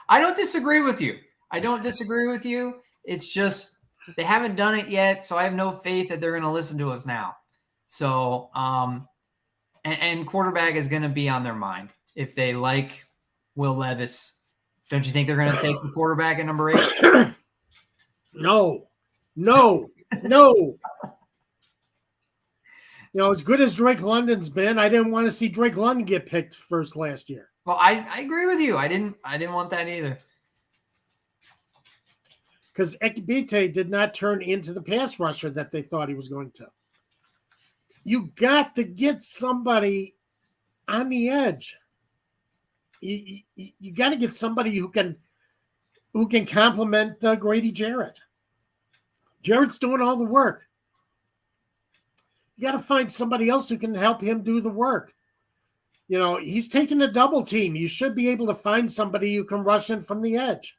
I don't disagree with you. It's just they haven't done it yet, so I have no faith that they're going to listen to us now. So, and quarterback is going to be on their mind if they like Will Levis. Don't you think they're going to take the quarterback at number 8? No. As good as Drake London's been, I didn't want to see Drake London get picked first last year. Well, I agree with you. I didn't want that either. Because Ekibite did not turn into the pass rusher that they thought he was going to. You got to get somebody on the edge. You got to get somebody who can complement Grady Jarrett. Jarrett's doing all the work. You got to find somebody else who can help him do the work. He's taking a double team. You should be able to find somebody who can rush in from the edge.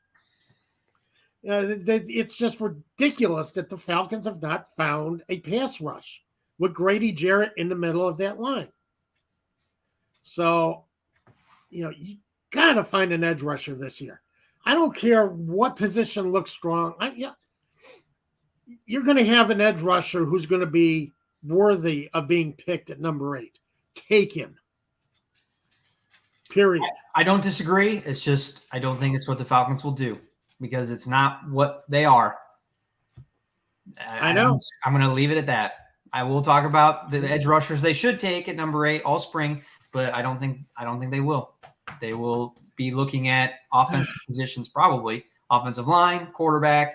It's just ridiculous that the Falcons have not found a pass rush with Grady Jarrett in the middle of that line. So, you got to find an edge rusher this year. I don't care what position looks strong. You're going to have an edge rusher who's going to be worthy of being picked at number 8. Take him. Period. I don't disagree. It's just I don't think it's what the Falcons will do because it's not what they are. I know. I'm going to leave it at that. I will talk about the edge rushers they should take at number 8 all spring, but I don't think they will. They will be looking at offensive positions, probably offensive line, quarterback.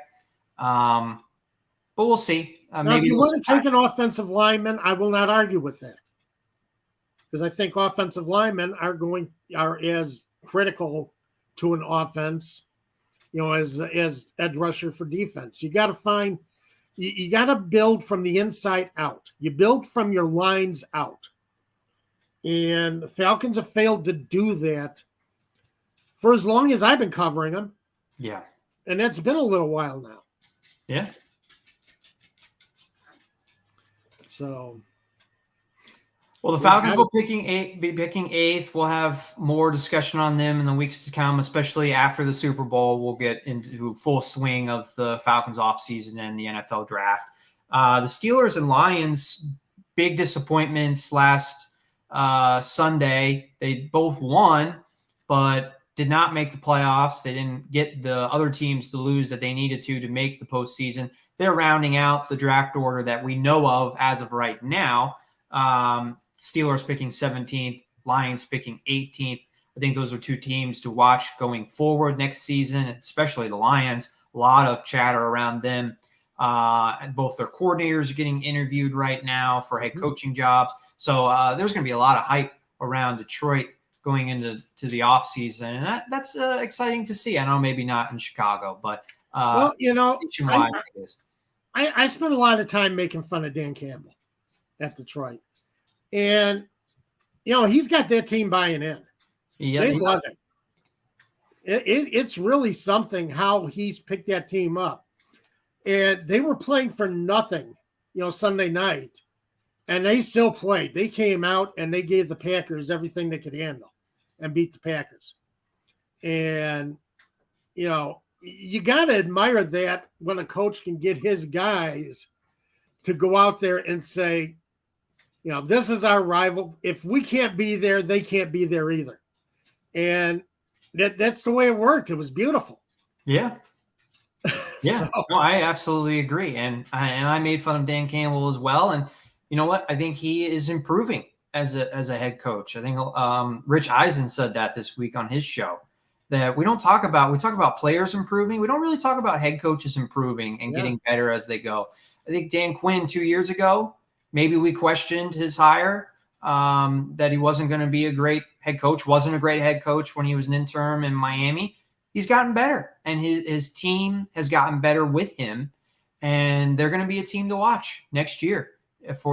But we'll see. Now, if you want to take an offensive lineman, I will not argue with that because I think offensive linemen are as critical to an offense, as edge rusher for defense. You got to find. You got to build from the inside out. You build from your lines out. And the Falcons have failed to do that for as long as I've been covering them. Yeah. And that's been a little while now. Yeah. So. Well, the Falcons will be picking 8th. We'll have more discussion on them in the weeks to come, especially after the Super Bowl. We'll get into full swing of the Falcons offseason and the NFL draft. The Steelers and Lions, big disappointments last Sunday. They both won, but did not make the playoffs. They didn't get the other teams to lose that they needed to make the postseason. They're rounding out the draft order that we know of as of right now. Steelers picking 17th, Lions picking 18th. I think those are 2 teams to watch going forward next season, especially the Lions. A lot of chatter around them. And both their coordinators are getting interviewed right now for head coaching jobs. So there's going to be a lot of hype around Detroit going into the offseason. And that's exciting to see. I know maybe not in Chicago, but I spent a lot of time making fun of Dan Campbell at Detroit. And, he's got that team buying in. Yeah, they love it. It's really something how he's picked that team up. And they were playing for nothing Sunday night, and they still played. They came out and they gave the Packers everything they could handle and beat the Packers. And, you got to admire that when a coach can get his guys to go out there and say, this is our rival. If we can't be there, they can't be there either. And that's the way it worked. It was beautiful. Yeah. Yeah, no, I absolutely agree. And I made fun of Dan Campbell as well. And you know what? I think he is improving as a head coach. I think Rich Eisen said that this week on his show, that we talk about players improving. We don't really talk about head coaches improving and getting better as they go. I think Dan Quinn 2 years ago, maybe we questioned his hire, that he wasn't going to be a great head coach, wasn't a great head coach when he was an interim in Miami. He's gotten better, and his team has gotten better with him, and they're going to be a team to watch next year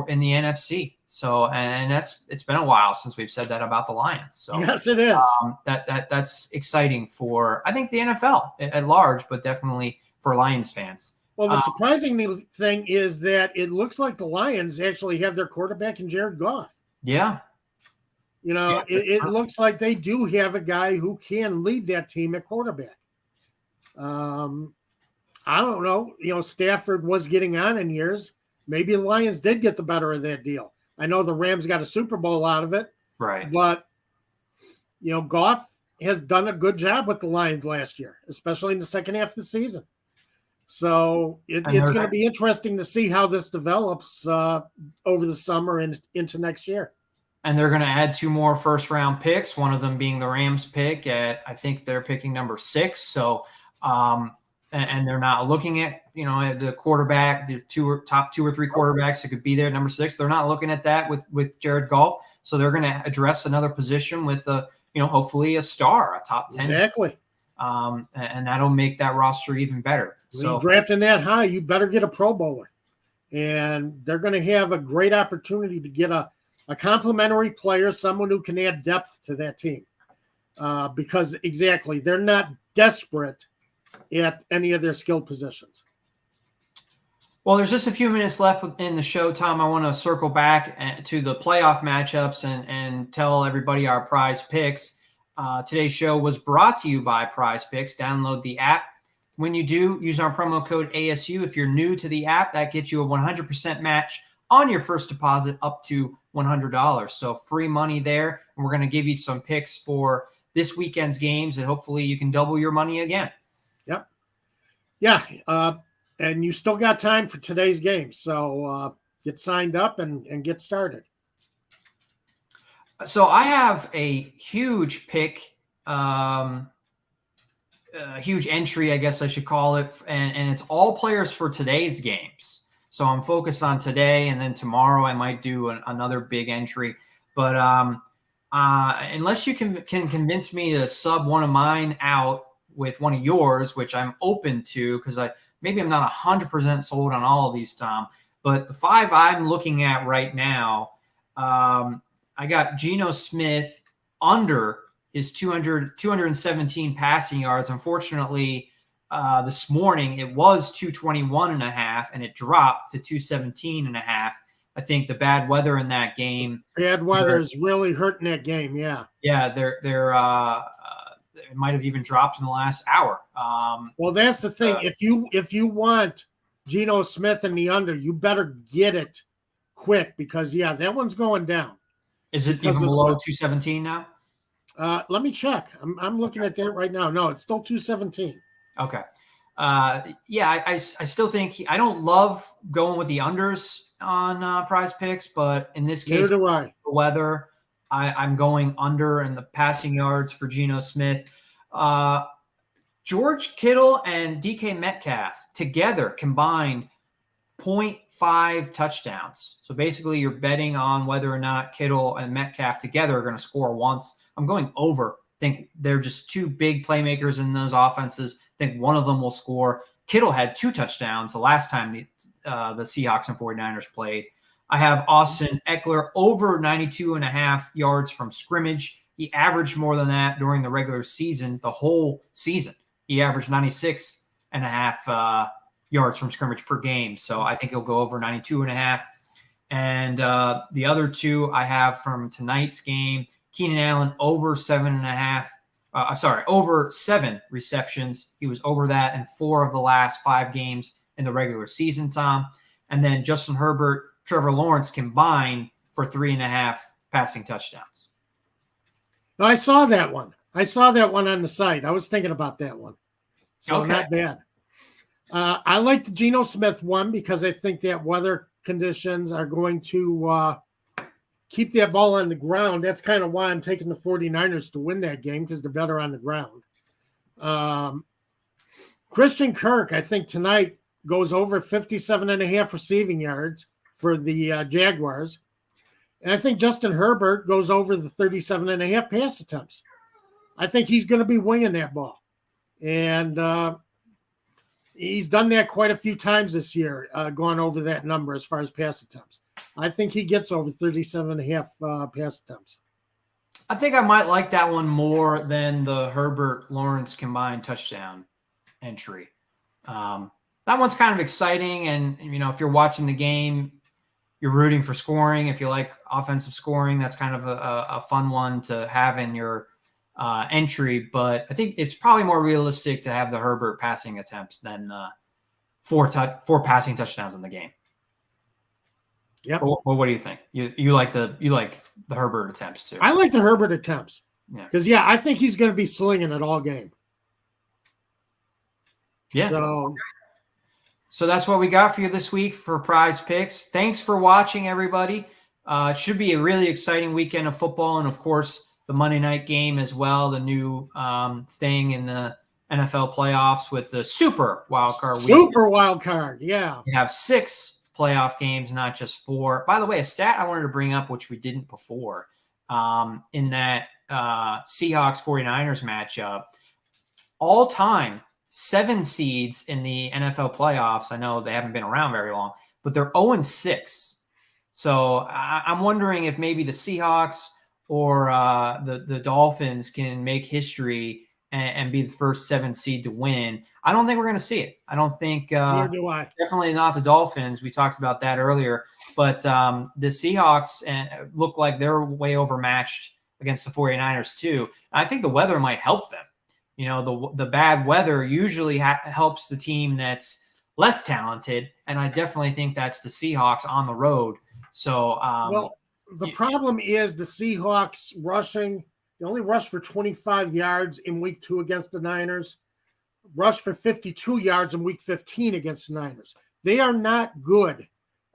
in the NFC. So, and it's been a while since we've said that about the Lions. So yes, it is. That's exciting for, I think, the NFL at large, but definitely for Lions fans. Well, the surprising thing is that it looks like the Lions actually have their quarterback in Jared Goff. Yeah. It looks like they do have a guy who can lead that team at quarterback. I don't know. Stafford was getting on in years. Maybe the Lions did get the better of that deal. I know the Rams got a Super Bowl out of it. Right. But, Goff has done a good job with the Lions last year, especially in the second half of the season. So it's going to be interesting to see how this develops over the summer and into next year. And they're going to add 2 more first-round picks, one of them being the Rams pick at, I think they're picking number 6. So, and they're not looking at, the quarterback, the top 2 or 3 quarterbacks that could be there at number 6. They're not looking at that with Jared Goff. So they're going to address another position with hopefully a star, a top 10. Exactly. And that'll make that roster even better. So drafting that high, you better get a Pro Bowler. And they're going to have a great opportunity to get a complementary player, someone who can add depth to that team. Because exactly, they're not desperate at any of their skilled positions. Well, there's just a few minutes left in the show, Tom. I want to circle back to the playoff matchups and tell everybody our prize picks. Today's show was brought to you by Prize Picks. Download the app. When you do, use our promo code ASU. If you're new to the app, that gets you a 100% match on your first deposit up to $100. So free money there. And we're going to give you some picks for this weekend's games, and hopefully you can double your money again. Yep. Yeah. And you still got time for today's game. So get signed up and get started. So I have a huge pick, huge entry, I guess I should call it. And it's all players for today's games. So I'm focused on today, and then tomorrow I might do another big entry. But unless you can convince me to sub one of mine out with one of yours, which I'm open to, because maybe I'm not 100% sold on all of these, Tom. But the 5 I'm looking at right now, I got Geno Smith under his 217 passing yards. Unfortunately, this morning it was 221.5, and it dropped to 217.5. I think the bad weather in that game. Bad weather is really hurting that game. Yeah. Yeah, it might have even dropped in the last hour. Well, that's the thing. If you want Geno Smith in the under, you better get it quick, because that one's going down. Is it even below 217 now? Let me check. I'm looking at that right now. No, it's still 217. Okay. I still think I don't love going with the unders on Prize Picks, but in this case, neither do I. The weather, I'm going under in the passing yards for Geno Smith. George Kittle and DK Metcalf together combined 0.5 touchdowns. So basically you're betting on whether or not Kittle and Metcalf together are going to score once. I'm going over. I think they're just 2 big playmakers in those offenses. I think one of them will score. Kittle had 2 touchdowns the last time the Seahawks and 49ers played. I have Austin Eckler over 92.5 yards from scrimmage. He averaged more than that during the regular season, the whole season. He averaged 96.5 yards from scrimmage per game. So I think he'll go over 92.5. And the other two I have from tonight's game, Keenan Allen over 7.5. Over 7 receptions. He was over that in 4 of the last 5 games in the regular season, Tom. And then Justin Herbert, Trevor Lawrence combined for 3.5 passing touchdowns. I saw that one. I saw that one on the site. I was thinking about that one. So Okay. Not bad. I like the Geno Smith one because I think that weather conditions are going to keep that ball on the ground. That's kind of why I'm taking the 49ers to win that game, because they're better on the ground. Christian Kirk, I think tonight goes over 57.5 receiving yards for the Jaguars. And I think Justin Herbert goes over the 37.5 pass attempts. I think he's going to be winging that ball. And he's done that quite a few times this year, gone over that number as far as pass attempts. I think he gets over 37.5 pass attempts. I think I might like that one more than the Herbert-Lawrence combined touchdown entry. That one's kind of exciting. And, if you're watching the game, you're rooting for scoring. If you like offensive scoring, that's kind of a fun one to have in your entry. But I think it's probably more realistic to have the Herbert passing attempts than 4 passing touchdowns in the game. Yeah. Well, what do you think? You like the Herbert attempts too? I like the Herbert attempts. Yeah. Because I think he's going to be slinging it all game. Yeah. So that's what we got for you this week for Prize Picks. Thanks for watching, everybody. It should be a really exciting weekend of football, and of course the Monday night game as well. The new thing in the NFL playoffs with the Super Wild Card weekend. Super Wild Card, yeah. We have 6 playoff games, not just 4. By the way, a stat I wanted to bring up, which we didn't before, in that Seahawks 49ers matchup, all time 7 seeds in the NFL playoffs. I know they haven't been around very long, but they're 0-6. So I'm wondering if maybe the Seahawks or the Dolphins can make history and be the first 7 seed to win. I don't think we're going to see it. I don't think Neither do I. Definitely not the Dolphins. We talked about that earlier. But the Seahawks look like they're way overmatched against the 49ers too. I think the weather might help them. The bad weather usually helps the team that's less talented, and I definitely think that's the Seahawks on the road. So, the problem is the Seahawks rushing. They only rushed for 25 yards in week 2 against the Niners, rushed for 52 yards in week 15 against the Niners. They are not good.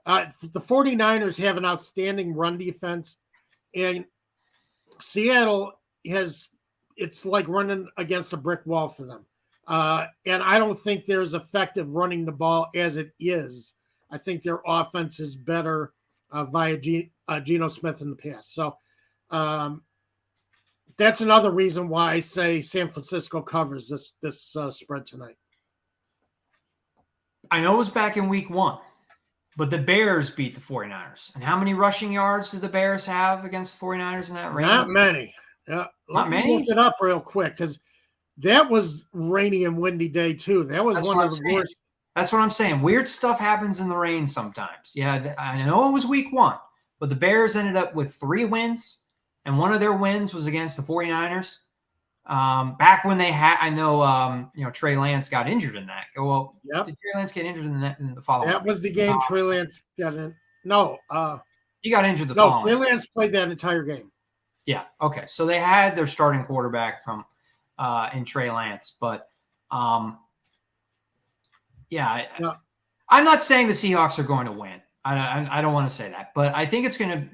The 49ers have an outstanding run defense, and Seattle it's like running against a brick wall for them. And I don't think there's effective running the ball as it is. I think their offense is better via Geno Smith in the past. So that's another reason why I say San Francisco covers this spread tonight. I know it was back in week 1, but the Bears beat the 49ers. And how many rushing yards did the Bears have against the 49ers in that range? Not many. Let me look it up real quick, because that was rainy and windy day too. That was one of the worst. That's what I'm saying. Weird stuff happens in the rain sometimes. Yeah, I know it was week 1, but the Bears ended up with 3 wins, and one of their wins was against the 49ers. Back when they had, I know, Trey Lance got injured in that. Well, yep. Did Trey Lance get injured in the following? That was the game Trey Lance got in. No, he got injured the following. Trey Lance played that entire game. Yeah. Okay. So they had their starting quarterback from in Trey Lance, but I'm not saying the Seahawks are going to win. I don't want to say that, but I think it's going to,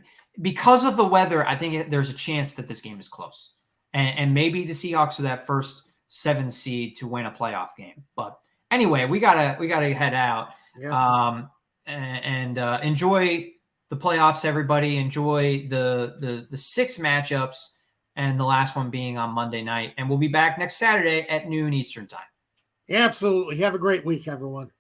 because of the weather. I think there's a chance that this game is close, and maybe the Seahawks are that first 7 seed to win a playoff game. But anyway, we gotta head out. Yeah. And enjoy the playoffs, everybody. Enjoy the 6 matchups, and the last one being on Monday night. And we'll be back next Saturday at noon Eastern time. Absolutely. Have a great week, everyone.